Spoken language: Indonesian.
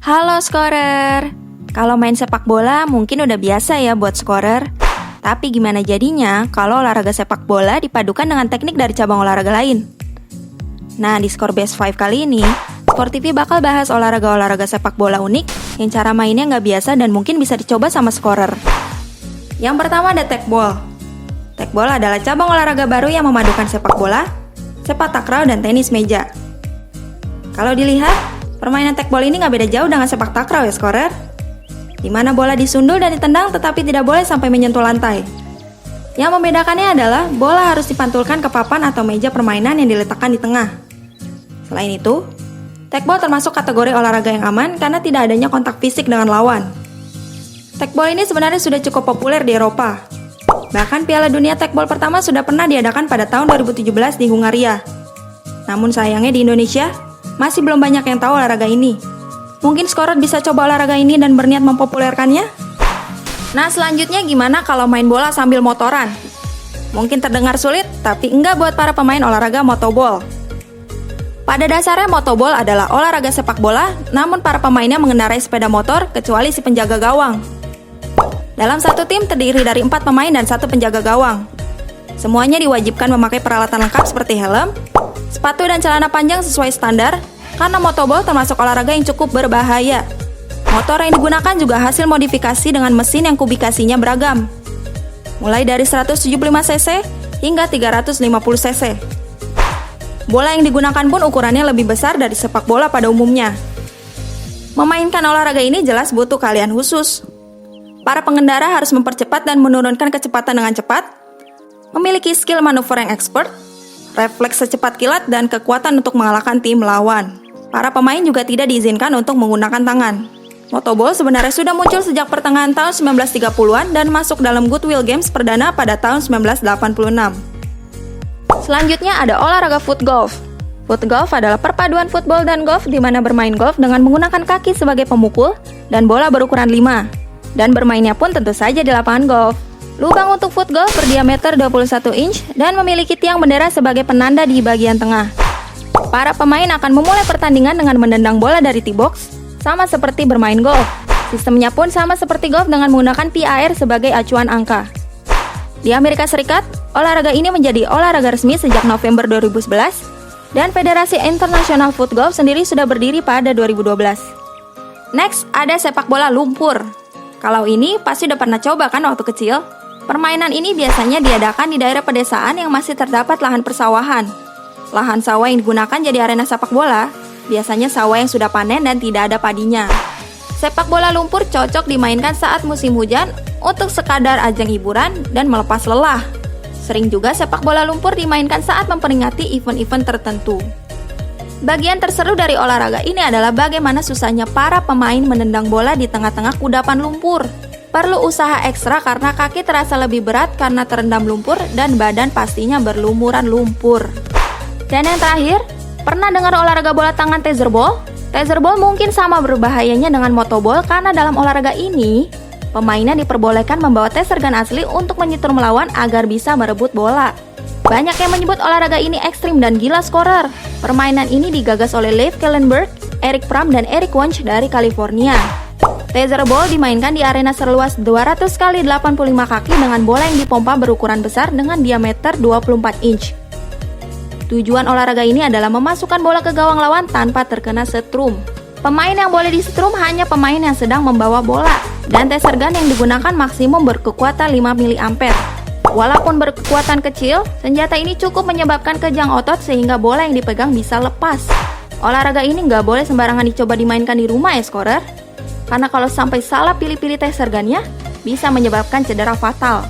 Halo scorer. Kalau main sepak bola mungkin udah biasa ya buat scorer. Tapi gimana jadinya kalau olahraga sepak bola dipadukan dengan teknik dari cabang olahraga lain? Nah, di Skor Best 5 kali ini, Skor TV bakal bahas olahraga-olahraga sepak bola unik yang cara mainnya nggak biasa dan mungkin bisa dicoba sama scorer. Yang pertama ada tekbol. Tekbol adalah cabang olahraga baru yang memadukan sepak bola, sepak takraw, dan tenis meja. Kalau dilihat, permainan tekbol ini nggak beda jauh dengan sepak takraw ya scorer, di mana bola disundul dan ditendang tetapi tidak boleh sampai menyentuh lantai. Yang membedakannya adalah bola harus dipantulkan ke papan atau meja permainan yang diletakkan di tengah. Selain itu, tekbol termasuk kategori olahraga yang aman karena tidak adanya kontak fisik dengan lawan. Tekbol ini sebenarnya sudah cukup populer di Eropa. Bahkan Piala Dunia Tekbol pertama sudah pernah diadakan pada tahun 2017 di Hungaria. Namun sayangnya di Indonesia, masih belum banyak yang tahu olahraga ini. Mungkin scorer bisa coba olahraga ini dan berniat mempopulerkannya? Nah, selanjutnya gimana kalau main bola sambil motoran? Mungkin terdengar sulit, tapi enggak buat para pemain olahraga motoball. Pada dasarnya motoball adalah olahraga sepak bola, namun para pemainnya mengendarai sepeda motor kecuali si penjaga gawang. Dalam satu tim terdiri dari 4 pemain dan 1 penjaga gawang. Semuanya diwajibkan memakai peralatan lengkap seperti helm, sepatu dan celana panjang sesuai standar, karena motoball termasuk olahraga yang cukup berbahaya. Motor yang digunakan juga hasil modifikasi dengan mesin yang kubikasinya beragam, mulai dari 175 cc hingga 350 cc. Bola yang digunakan pun ukurannya lebih besar dari sepak bola pada umumnya. Memainkan olahraga ini jelas butuh keahlian khusus. Para pengendara harus mempercepat dan menurunkan kecepatan dengan cepat, memiliki skill manuver yang expert, refleks secepat kilat, dan kekuatan untuk mengalahkan tim lawan. Para pemain juga tidak diizinkan untuk menggunakan tangan. Motoball sebenarnya sudah muncul sejak pertengahan tahun 1930-an dan masuk dalam Goodwill Games perdana pada tahun 1986. Selanjutnya ada olahraga foot golf. Foot golf adalah perpaduan football dan golf di mana bermain golf dengan menggunakan kaki sebagai pemukul dan bola berukuran 5. Dan bermainnya pun tentu saja di lapangan golf. Lubang untuk foot golf berdiameter 21 inch dan memiliki tiang bendera sebagai penanda di bagian tengah. Para pemain akan memulai pertandingan dengan menendang bola dari tee box, sama seperti bermain golf. Sistemnya pun sama seperti golf dengan menggunakan PAR sebagai acuan angka. Di Amerika Serikat, olahraga ini menjadi olahraga resmi sejak November 2011, dan Federasi Internasional Foot Golf sendiri sudah berdiri pada 2012. Next, ada sepak bola lumpur. Kalau ini pasti udah pernah coba kan waktu kecil? Permainan ini biasanya diadakan di daerah pedesaan yang masih terdapat lahan persawahan. Lahan sawah yang digunakan jadi arena sepak bola, biasanya sawah yang sudah panen dan tidak ada padinya. Sepak bola lumpur cocok dimainkan saat musim hujan untuk sekadar ajang hiburan dan melepas lelah. Sering juga sepak bola lumpur dimainkan saat memperingati event-event tertentu. Bagian terseru dari olahraga ini adalah bagaimana susahnya para pemain menendang bola di tengah-tengah kudapan lumpur. Perlu usaha ekstra karena kaki terasa lebih berat karena terendam lumpur dan badan pastinya berlumuran lumpur. Dan yang terakhir, pernah dengar olahraga bola tangan tetherball? Tetherball mungkin sama berbahayanya dengan motoball karena dalam olahraga ini, pemainnya diperbolehkan membawa taser gun asli untuk menyetur melawan agar bisa merebut bola. Banyak yang menyebut olahraga ini ekstrim dan gila scorer. Permainan ini digagas oleh Leif Kellenberg, Eric Pram, dan Eric Wunsch dari California. Tetherball dimainkan di arena seluas 200 x 85 kaki dengan bola yang dipompa berukuran besar dengan diameter 24 inch. Tujuan olahraga ini adalah memasukkan bola ke gawang lawan tanpa terkena setrum. Pemain yang boleh disetrum hanya pemain yang sedang membawa bola, dan taser gun yang digunakan maksimum berkekuatan 5 mA. Walaupun berkekuatan kecil, senjata ini cukup menyebabkan kejang otot sehingga bola yang dipegang bisa lepas. Olahraga ini nggak boleh sembarangan dicoba dimainkan di rumah ya scorer, karena kalau sampai salah pilih-pilih taser gunnya, bisa menyebabkan cedera fatal.